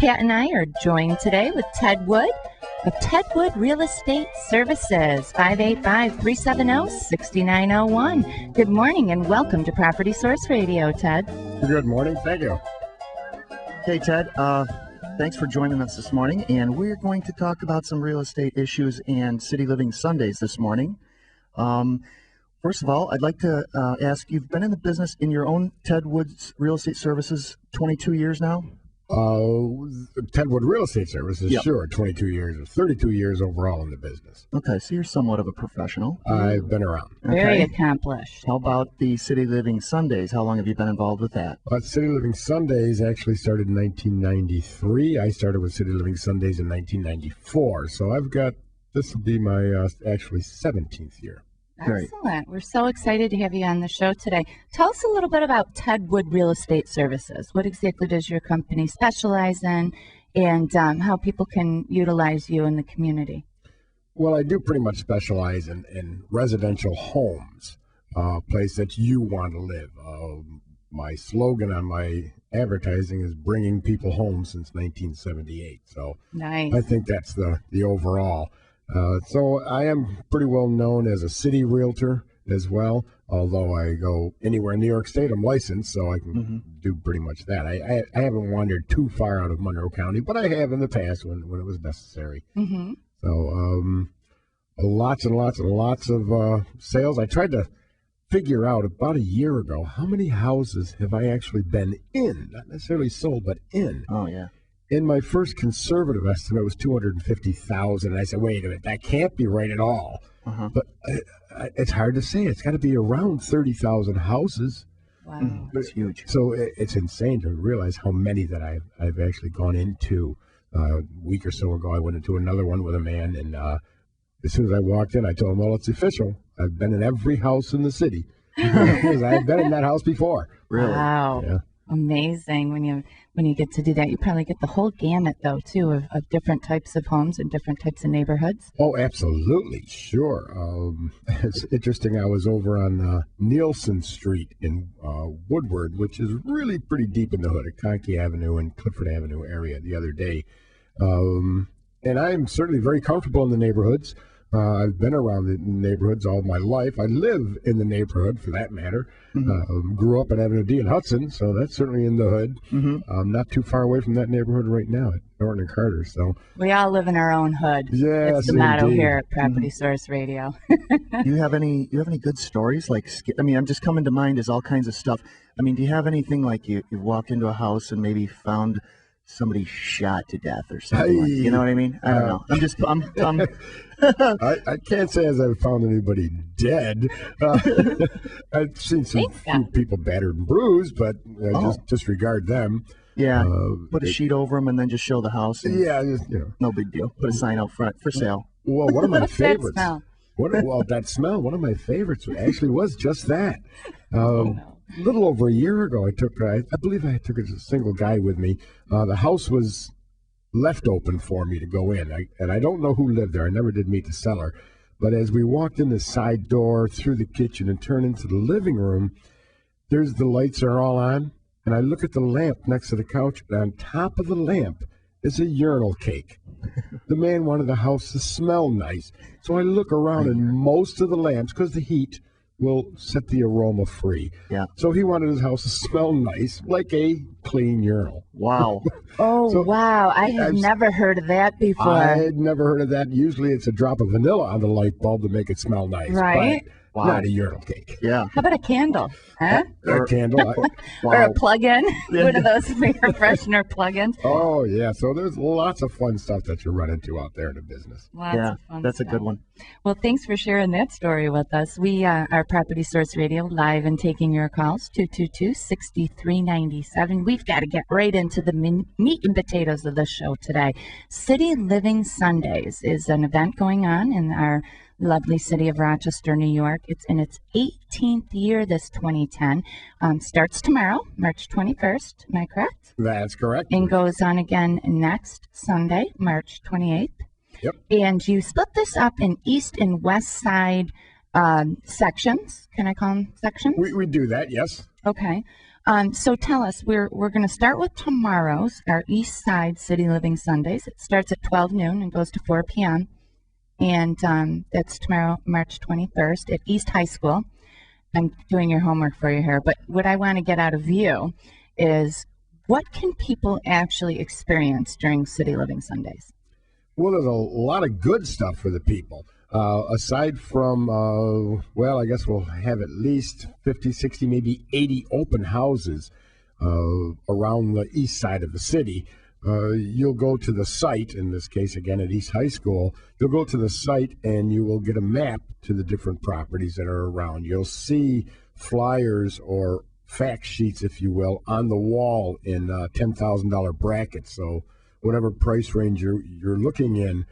Kat and I are joined today with Ted Wood of Ted Wood Real Estate Services, 585-370-6901. Good morning and welcome to Property Source Radio, Ted. Good morning. Thank you. Hey, Ted. Thanks for joining us this morning, and we're going to talk about some real estate issues and City Living Sundays this morning. First of all, I'd like to ask, you've been in the business in your own Ted Wood's Real Estate Services 22 years now? Ted Wood Real Estate Services, Yep. Sure, 22 years or 32 years overall in the business. Okay, so you're somewhat of a professional. I've been around. Very accomplished. How about the City Living Sundays? How long have you been involved with that? City Living Sundays actually started in 1993. I started with City Living Sundays in 1994. So this will be my actually 17th year. Excellent. We're so excited to have you on the show today. Tell us a little bit about Ted Wood Real Estate Services. What exactly does your company specialize in, and how people can utilize you in the community? Well, I do pretty much specialize in residential homes, a place that you want to live. My slogan on my advertising is bringing people home since 1978. So Nice. I think that's the overall. So I am pretty well known as a city realtor as well. Although I go anywhere in New York State, I'm licensed, so I can do pretty much that. I haven't wandered too far out of Monroe County, but I have in the past when it was necessary. Mm-hmm. So lots and lots and lots of sales. I tried to figure out about a year ago, how many houses have I actually been in? Not necessarily sold, but in. Oh, yeah. In my first conservative estimate was 250,000. And I said, wait a minute, that can't be right at all. But it's hard to say. It's got to be around 30,000 houses. Wow. That's huge. So it's insane to realize how many that I've actually gone into. A week or so ago, I went into another one with a man, and as soon as I walked in, I told him, well, it's official. I've been in every house in the city because I've been in that house before. Really? Wow. Yeah. Amazing when you get to do that. You probably get the whole gamut, though, too, of different types of homes and different types of neighborhoods. Oh, absolutely. Sure. It's interesting. I was over on Nielsen Street in Woodward, which is really pretty deep in the hood at Conkey Avenue and Clifford Avenue area the other day. And I'm certainly very comfortable in the neighborhoods. I've been around the neighborhoods all my life. I live in the neighborhood, for that matter. Grew up at Avenue D in Hudson, so that's certainly in the hood. I'm not too far away from that neighborhood right now at Norton and Carter. So We all live in our own hood. yes, That's the motto indeed. here at Property Source Radio. Do you have any good stories? I'm just coming to mind is all kinds of stuff. I mean, do you have anything like you walk into a house and maybe found somebody shot to death or something? You know what I mean? I don't know. I'm I can't say as I've found anybody dead. I've seen some few people battered and bruised, but just disregard them. Yeah, put a sheet over them and then just show the house. And Yeah, no big deal. Put a sign out front for sale. Well, one of my What's that favorites. smell? That smell. One of my favorites actually was just that. A little over a year ago, I believe I took a single guy with me. The house was left open for me to go in, and I don't know who lived there. I never did meet the seller, but as we walked in the side door through the kitchen and turned into the living room, the lights are all on, and I look at the lamp next to the couch, and on top of the lamp is a urinal cake. The man wanted the house to smell nice, so I look around, and most of the lamps, because the heat will set the aroma free. Yeah. So he wanted his house to smell nice, like a clean urinal. Wow. Wow. I have never heard of that before. I had never heard of that. Usually it's a drop of vanilla on the light bulb to make it smell nice. Right. But not a urinal cake. Yeah. How about a candle? Huh? Or a candle. Or a plug-in? One of those air freshener plug-ins? Oh, yeah. So there's lots of fun stuff that you run into out there in the business. Lots of fun that's stuff. a good one. Well, thanks for sharing that story with us. We are Property Source Radio, live and taking your calls, 222-6397. We've got to get right into the meat and potatoes of the show today. City Living Sundays is an event going on in our lovely city of Rochester, New York. It's in its 18th year, this 2010. Starts tomorrow, March 21st. Am I correct? That's correct. And goes on again next Sunday, March 28th. Yep. And you split this up in east and west side sections. Can I call them sections? We do that, yes. Okay. So tell us, we're going to start with tomorrow's, our East Side City Living Sundays. It starts at 12 noon and goes to 4 p.m. And that's tomorrow, March 21st at East High School. I'm doing your homework for you here, but what I want to get out of you is what can people actually experience during City Living Sundays? Well, there's a lot of good stuff for the people. Aside from, well, I guess we'll have at least 50, 60, maybe 80 open houses around the east side of the city. You'll go to the site, in this case, again, at East High School. You'll go to the site and you will get a map to the different properties that are around. You'll see flyers or fact sheets, if you will, on the wall in $10,000 brackets. So whatever price range you're looking in,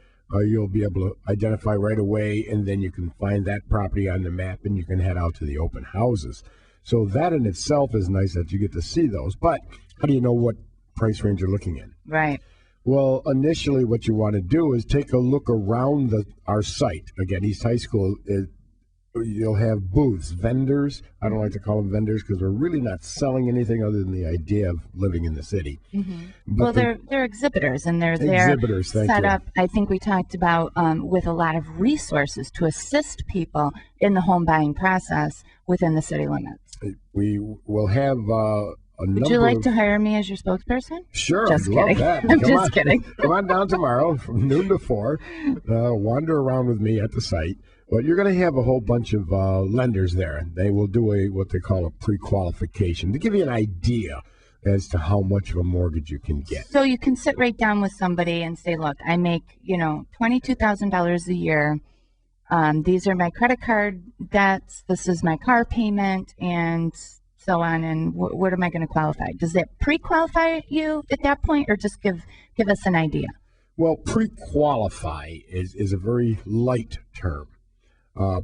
you'll be able to identify right away, and then you can find that property on the map and you can head out to the open houses. So that in itself is nice that you get to see those. But how do you know what price range you're looking in? Right. Well, initially what you want to do is take a look around our site. Again, East High School, you'll have booths, vendors. I don't like to call them vendors because we're really not selling anything other than the idea of living in the city. Mm-hmm. Well, they're exhibitors, and they're set up, I think we talked about, with a lot of resources to assist people in the home buying process within the city limits. We will have would you like to hire me as your spokesperson? Sure, just I'd kidding. love that. I'm just kidding. Come on down tomorrow from noon to 4. Wander around with me at the site. But you're going to have a whole bunch of lenders there. They will do what they call a pre-qualification to give you an idea as to how much of a mortgage you can get. So you can sit right down with somebody and say, look, I make, $22,000 a year. These are my credit card debts. This is my car payment, and so on. And what am I going to qualify? Does it pre-qualify you at that point, or just give us an idea? Well, pre-qualify is a very light term.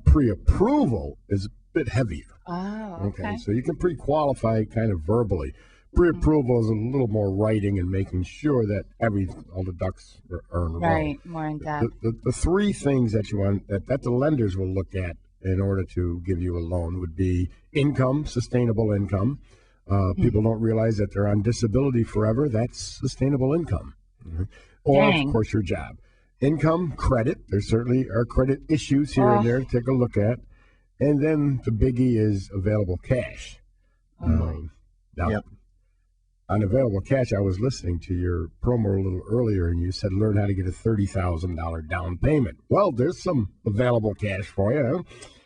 Pre-approval is a bit heavier. Oh, okay. So you can pre-qualify kind of verbally. Pre-approval is a little more writing and making sure that all the ducks are in a row. Right, more in depth. The three things that you want that the lenders will look at in order to give you a loan would be income, sustainable income. People don't realize that they're on disability forever. That's sustainable income. Mm-hmm. Or, of course, your job. Income, credit. There certainly are credit issues here and there to take a look at. And then the biggie is available cash. Now, on available cash, I was listening to your promo a little earlier, and you said learn how to get a $30,000 down payment. Well, there's some available cash for you,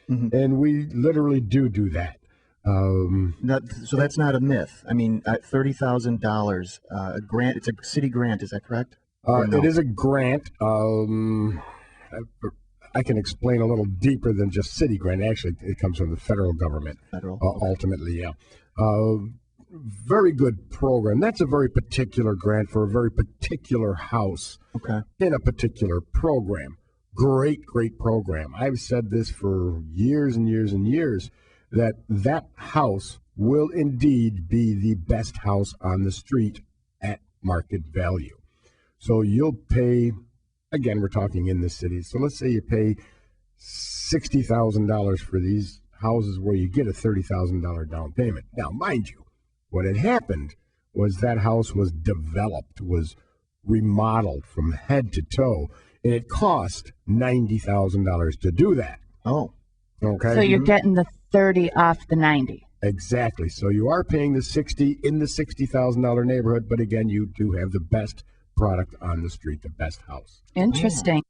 and we literally do that. So that's not a myth. I mean, $30,000, a grant. It's a city grant. Is that correct? No? It is a grant. I can explain a little deeper than just city grant. Actually, it comes from the federal government. Ultimately, yeah. Very good program. That's a very particular grant for a very particular house in a particular program. Great program. I've said this for years and years and years, that house will indeed be the best house on the street at market value. So you'll pay, again, we're talking in the city. So let's say you pay $60,000 for these houses where you get a $30,000 down payment. Now, mind you, what had happened was that house was developed, was remodeled from head to toe, and it cost $90,000 to do that. Oh. Okay. So you're getting the 30 off the 90. Exactly. So you are paying the 60 in the $60,000 neighborhood, but again, you do have the best product on the street, the best house. Interesting.